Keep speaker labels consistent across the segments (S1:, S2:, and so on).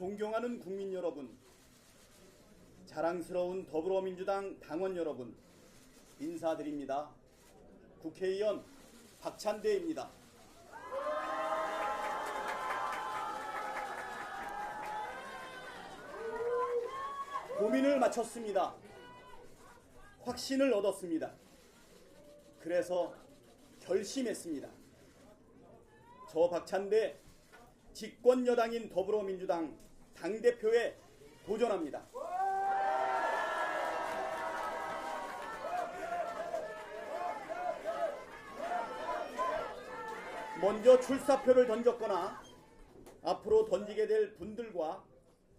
S1: 존경하는 국민 여러분, 자랑스러운 더불어민주당 당원 여러분, 인사드립니다. 국회의원 박찬대입니다. 고민을 마쳤습니다. 확신을 얻었습니다. 그래서 결심했습니다. 저 박찬대 집권여당인 더불어민주당 당대표에 도전합니다. 먼저 출사표를 던졌거나 앞으로 던지게 될 분들과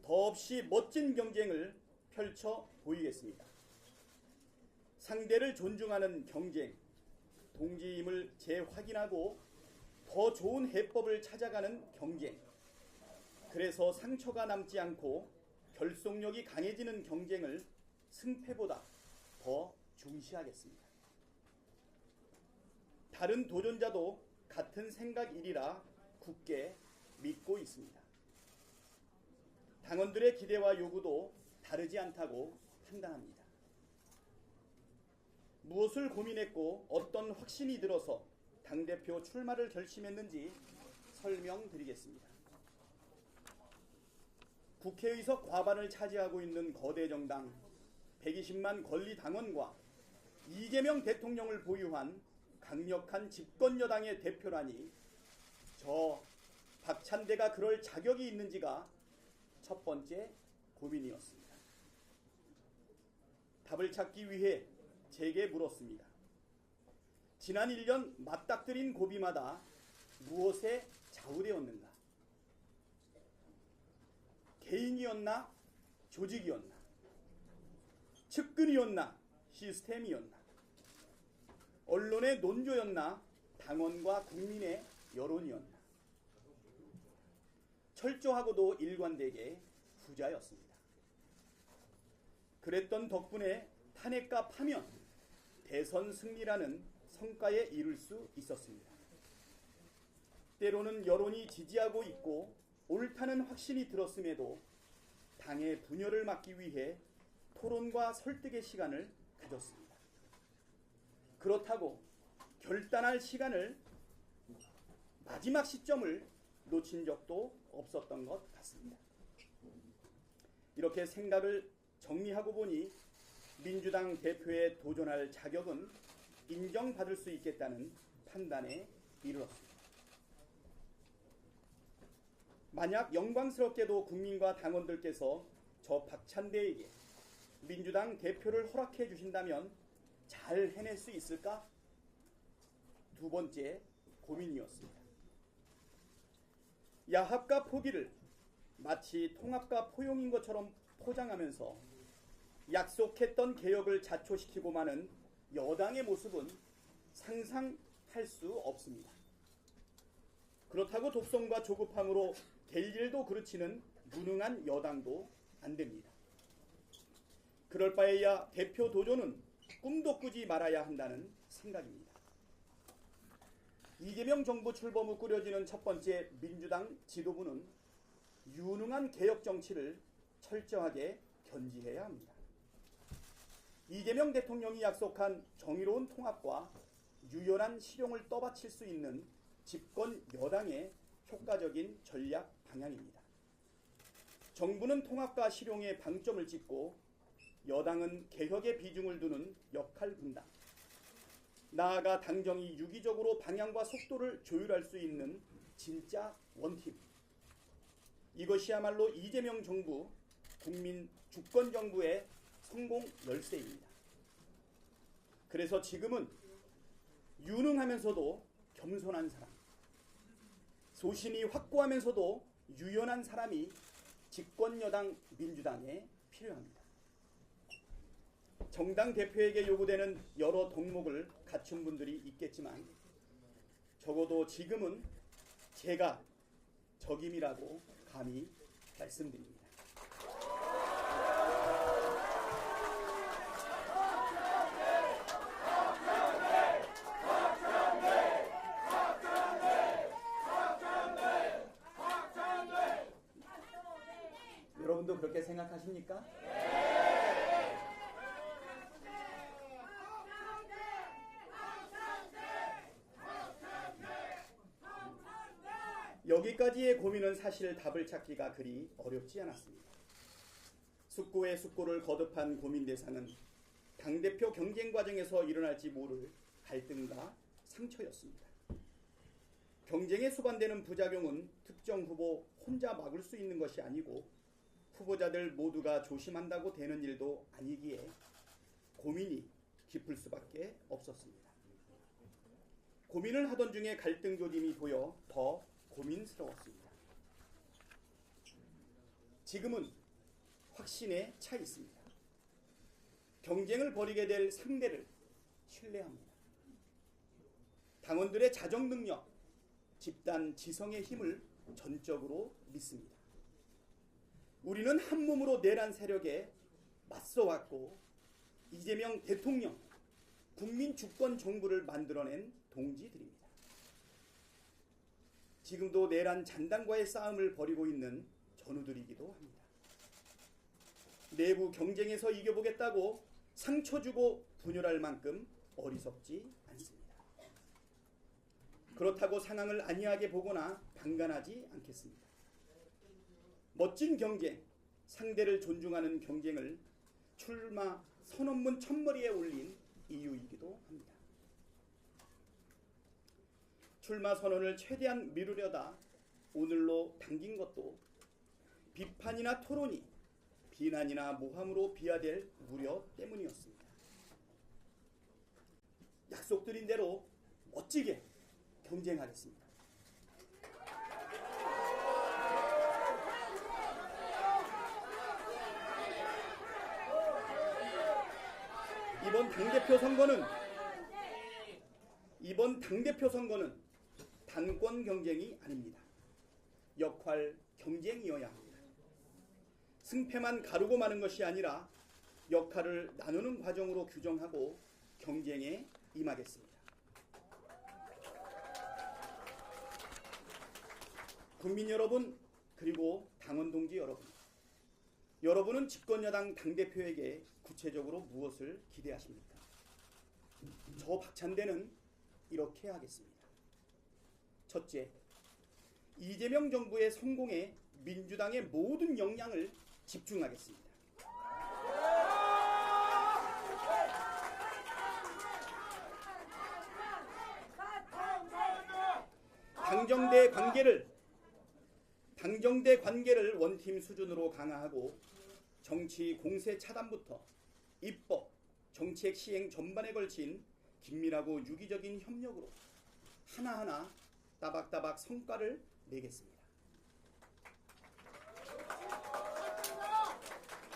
S1: 더없이 멋진 경쟁을 펼쳐 보이겠습니다. 상대를 존중하는 경쟁, 동지임을 재확인하고 더 좋은 해법을 찾아가는 경쟁, 그래서 상처가 남지 않고 결속력이 강해지는 경쟁을 승패보다 더 중시하겠습니다. 다른 도전자도 같은 생각이리라 굳게 믿고 있습니다. 당원들의 기대와 요구도 다르지 않다고 판단합니다. 무엇을 고민했고 어떤 확신이 들어서 당대표 출마를 결심했는지 설명드리겠습니다. 국회의석 과반을 차지하고 있는 거대 정당 120만 권리 당원과 이재명 대통령을 보유한 강력한 집권여당의 대표라니 저 박찬대가 그럴 자격이 있는지가 첫 번째 고민이었습니다. 답을 찾기 위해 제게 물었습니다. 지난 1년 맞닥뜨린 고비마다 무엇에 좌우되었는가? 개인이었나? 조직이었나? 측근이었나? 시스템이었나? 언론의 논조였나? 당원과 국민의 여론이었나? 철저하고도 일관되게 후자였습니다. 그랬던 덕분에 탄핵과 파면, 대선 승리라는 성과에 이를 수 있었습니다. 때로는 여론이 지지하고 있고 옳다는 확신이 들었음에도 당의 분열을 막기 위해 토론과 설득의 시간을 가졌습니다. 그렇다고 결단할 시간을, 마지막 시점을 놓친 적도 없었던 것 같습니다. 이렇게 생각을 정리하고 보니 민주당 대표에 도전할 자격은 인정받을 수 있겠다는 판단에 이르렀습니다. 만약 영광스럽게도 국민과 당원들께서 저 박찬대에게 민주당 대표를 허락해 주신다면 잘 해낼 수 있을까? 두 번째 고민이었습니다. 야합과 포기를 마치 통합과 포용인 것처럼 포장하면서 약속했던 개혁을 자초시키고 마는 여당의 모습은 상상할 수 없습니다. 그렇다고 독선과 조급함으로 될 일도 그르치는 무능한 여당도 안 됩니다. 그럴 바에야 대표 도전은 꿈도 꾸지 말아야 한다는 생각입니다. 이재명 정부 출범 후 꾸려지는 첫 번째 민주당 지도부는 유능한 개혁 정치를 철저하게 견지해야 합니다. 이재명 대통령이 약속한 정의로운 통합과 유연한 실용을 떠받칠 수 있는 집권 여당의 효과적인 전략 방향입니다. 정부는 통합과 실용에 방점을 찍고 여당은 개혁에 비중을 두는 역할 분담, 나아가 당정이 유기적으로 방향과 속도를 조율할 수 있는 진짜 원팀, 이것이야말로 이재명 정부, 국민 주권 정부의 성공 열쇠입니다. 그래서 지금은 유능하면서도 겸손한 사람, 소신이 확고하면서도 유연한 사람이 집권여당 민주당에 필요합니다. 정당 대표에게 요구되는 여러 덕목을 갖춘 분들이 있겠지만 적어도 지금은 제가 적임이라고 감히 말씀드립니다. 여러분도 그렇게 생각하십니까? 여기까지의 고민은 사실 답을 찾기가 그리 어렵지 않았습니다. 숙고의 숙고를 거듭한 고민 대상은 당대표 경쟁 과정에서 일어날지 모를 갈등과 상처였습니다. 경쟁에 수반되는 부작용은 특정 후보 혼자 막을 수 있는 것이 아니고 후보자들 모두가 조심한다고 되는 일도 아니기에 고민이 깊을 수밖에 없었습니다. 고민을 하던 중에 갈등 조짐이 보여 더 고민스러웠습니다. 지금은 확신에 차 있습니다. 경쟁을 벌이게 될 상대를 신뢰합니다. 당원들의 자정 능력, 집단 지성의 힘을 전적으로 믿습니다. 우리는 한 몸으로 내란 세력에 맞서왔고 이재명 대통령, 국민 주권 정부를 만들어낸 동지들입니다. 지금도 내란 잔당과의 싸움을 벌이고 있는 전우들이기도 합니다. 내부 경쟁에서 이겨보겠다고 상처 주고 분열할 만큼 어리석지 않습니다. 그렇다고 상황을 안이하게 보거나 방관하지 않겠습니다. 멋진 경쟁, 상대를 존중하는 경쟁을 출마 선언문 첫머리에 올린 이유이기도 합니다. 출마 선언을 최대한 미루려다 오늘로 당긴 것도 비판이나 토론이 비난이나 모함으로 비화될 우려 때문이었습니다. 약속드린 대로 멋지게 경쟁하겠습니다. 이번 당대표 선거는 단권 경쟁이 아닙니다. 역할 경쟁이어야 합니다. 승패만 가르고 마는 것이 아니라 역할을 나누는 과정으로 규정하고 경쟁에 임하겠습니다. 국민 여러분, 그리고 당원 동지 여러분, 여러분은 집권여당 당대표에게 구체적으로 무엇을 기대하십니까? 저 박찬대는 이렇게 하겠습니다. 첫째, 이재명 정부의 성공에 민주당의 모든 역량을 집중하겠습니다. 당정대 관계를 원팀 수준으로 강화하고 정치 공세 차단부터 입법, 정책 시행 전반에 걸친 긴밀하고 유기적인 협력으로 하나하나 따박따박 성과를 내겠습니다.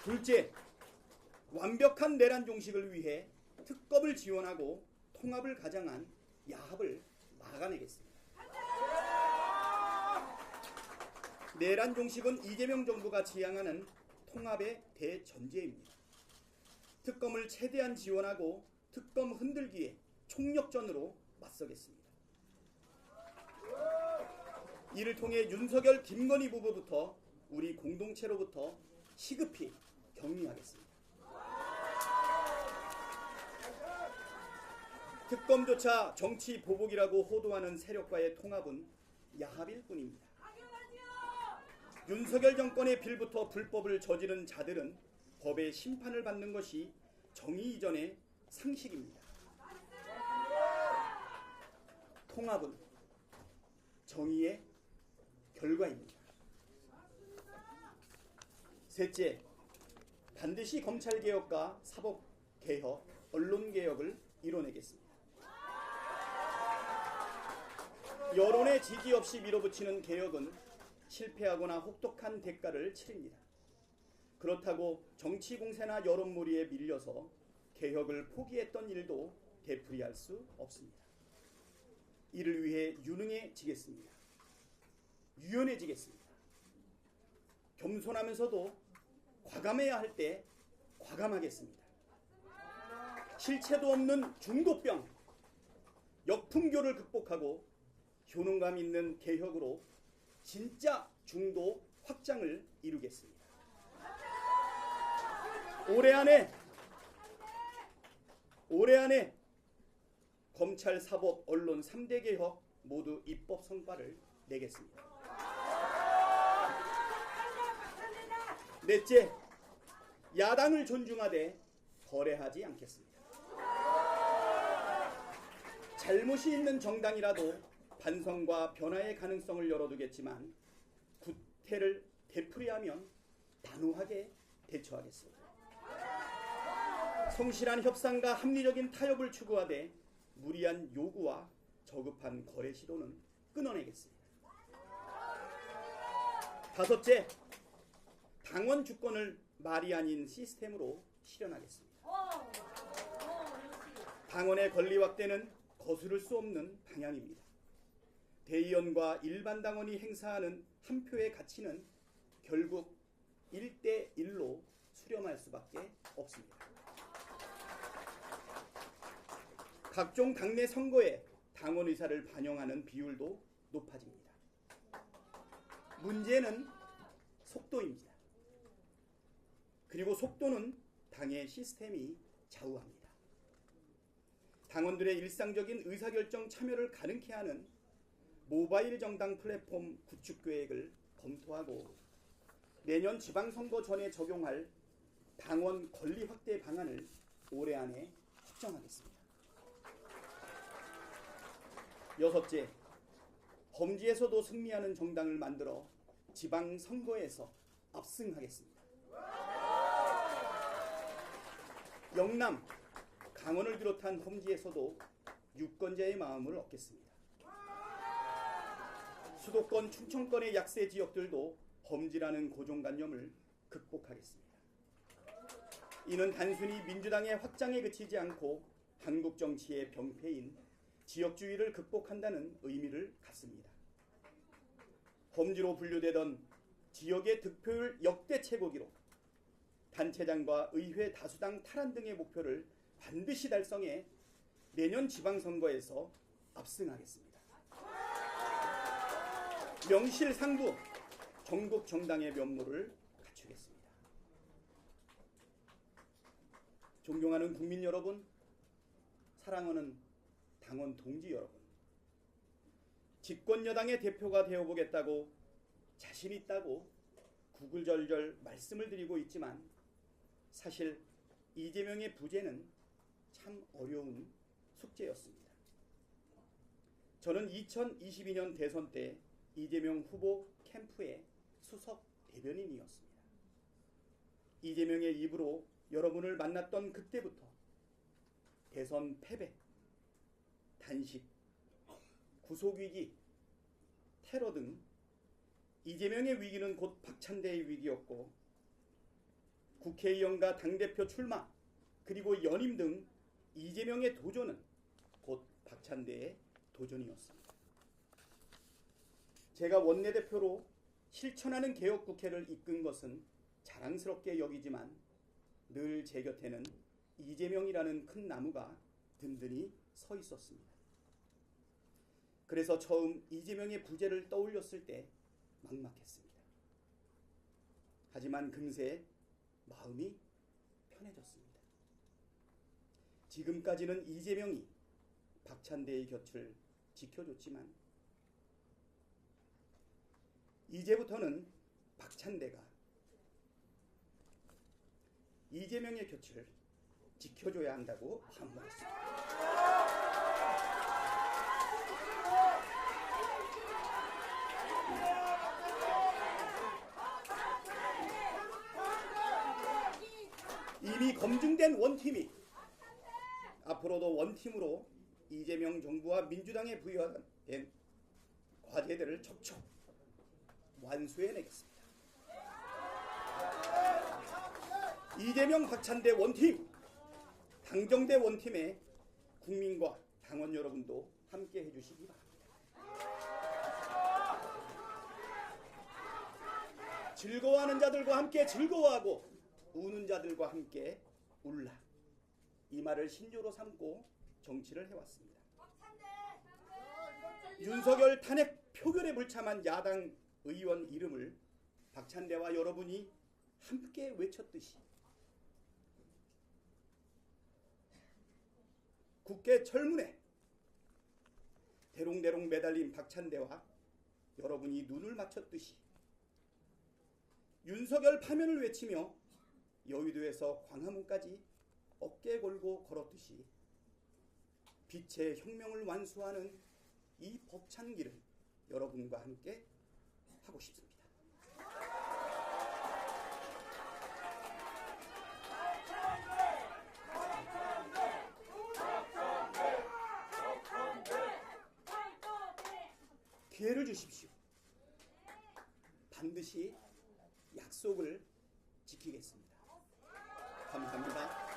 S1: 둘째, 완벽한 내란 종식을 위해 특검을 지원하고 통합을 가장한 야합을 막아내겠습니다. 내란 종식은 이재명 정부가 지향하는 통합의 대전제입니다. 특검을 최대한 지원하고 특검 흔들기에 총력전으로 맞서겠습니다. 이를 통해 윤석열, 김건희 부부부터 우리 공동체로부터 시급히 격리하겠습니다. 특검조차 정치 보복이라고 호도하는 세력과의 통합은 야합일 뿐입니다. 윤석열 정권의 빌부터 불법을 저지른 자들은 법의 심판을 받는 것이 정의 이전의 상식입니다. 통합은 정의의 결과입니다. 셋째, 반드시 검찰개혁과 사법개혁, 언론개혁을 이뤄내겠습니다. 여론의 지지 없이 밀어붙이는 개혁은 실패하거나 혹독한 대가를 치릅니다. 그렇다고 정치 공세나 여론몰이에 밀려서 개혁을 포기했던 일도 되풀이할 수 없습니다. 이를 위해 유능해지겠습니다. 유연해지겠습니다. 겸손하면서도 과감해야 할 때 과감하겠습니다. 실체도 없는 중도병, 역풍교를 극복하고 효능감 있는 개혁으로 진짜 중도 확장을 이루겠습니다. 올해 안에 검찰, 사법, 언론 3대 개혁 모두 입법 성과를 내겠습니다. 넷째, 야당을 존중하되 거래하지 않겠습니다. 잘못이 있는 정당이라도 반성과 변화의 가능성을 열어두겠지만 구태를 되풀이하면 단호하게 대처하겠습니다. 성실한 협상과 합리적인 타협을 추구하되 무리한 요구와 저급한 거래 시도는 끊어내겠습니다. 다섯째, 당원 주권을 말이 아닌 시스템으로 실현하겠습니다. 당원의 권리 확대는 거스를 수 없는 방향입니다. 대의원과 일반 당원이 행사하는 한 표의 가치는 결국 1대1로 수렴할 수밖에 없습니다. 각종 당내 선거에 당원 의사를 반영하는 비율도 높아집니다. 문제는 속도입니다. 그리고 속도는 당의 시스템이 좌우합니다. 당원들의 일상적인 의사결정 참여를 가능케 하는 모바일 정당 플랫폼 구축 계획을 검토하고 내년 지방선거 전에 적용할 당원 권리 확대 방안을 올해 안에 확정하겠습니다. 여섯째, 범지에서도 승리하는 정당을 만들어 지방선거에서 압승하겠습니다. 영남, 강원을 비롯한 험지에서도 유권자의 마음을 얻겠습니다. 수도권, 충청권의 약세 지역들도 험지라는 고정관념을 극복하겠습니다. 이는 단순히 민주당의 확장에 그치지 않고 한국 정치의 병폐인 지역주의를 극복한다는 의미를 갖습니다. 험지로 분류되던 지역의 득표율 역대 최고기록, 단체장과 의회 다수당 탈환 등의 목표를 반드시 달성해 내년 지방선거에서 압승하겠습니다. 명실상부 전국 정당의 면모를 갖추겠습니다. 존경하는 국민 여러분, 사랑하는 당원 동지 여러분, 집권 여당의 대표가 되어보겠다고 자신 있다고 구글절절 말씀을 드리고 있지만 사실 이재명의 부재는 참 어려운 숙제였습니다. 저는 2022년 대선 때 이재명 후보 캠프의 수석 대변인이었습니다. 이재명의 입으로 여러분을 만났던 그때부터 대선 패배, 단식, 구속위기, 테러 등 이재명의 위기는 곧 박찬대의 위기였고 국회의원과 당대표 출마 그리고 연임 등 이재명의 도전은 곧 박찬대의 도전이었습니다. 제가 원내대표로 실천하는 개혁국회를 이끈 것은 자랑스럽게 여기지만 늘 제 곁에는 이재명이라는 큰 나무가 든든히 서 있었습니다. 그래서 처음 이재명의 부재를 떠올렸을 때 막막했습니다. 하지만 금세 마음이 편해졌습니다. 지금까지는 이재명이 박찬대의 곁을 지켜줬지만 이제부터는 박찬대가 이재명의 곁을 지켜줘야 한다고 반복했습니다. 이미 검증된 원팀이 앞으로도 원팀으로 이재명 정부와 민주당에 부여된 과제들을 척척 완수해내겠습니다. 이재명 박찬대 원팀, 당정대 원팀에 국민과 당원 여러분도 함께 해주시기 바랍니다. 즐거워하는 자들과 함께 즐거워하고 우는 자들과 함께 울라. 이 말을 신조로 삼고 정치를 해왔습니다. 윤석열 탄핵 표결에 불참한 야당 의원 이름을 박찬대와 여러분이 함께 외쳤듯이 국회 철문에 대롱대롱 매달린 박찬대와 여러분이 눈을 맞췄듯이 윤석열 파면을 외치며 여의도에서 광화문까지 어깨 걸고 걸었듯이 빛의 혁명을 완수하는 이 벅찬 길을 여러분과 함께 하고 싶습니다. 기회를 주십시오. 반드시 약속을 지키겠습니다. 감사합니다.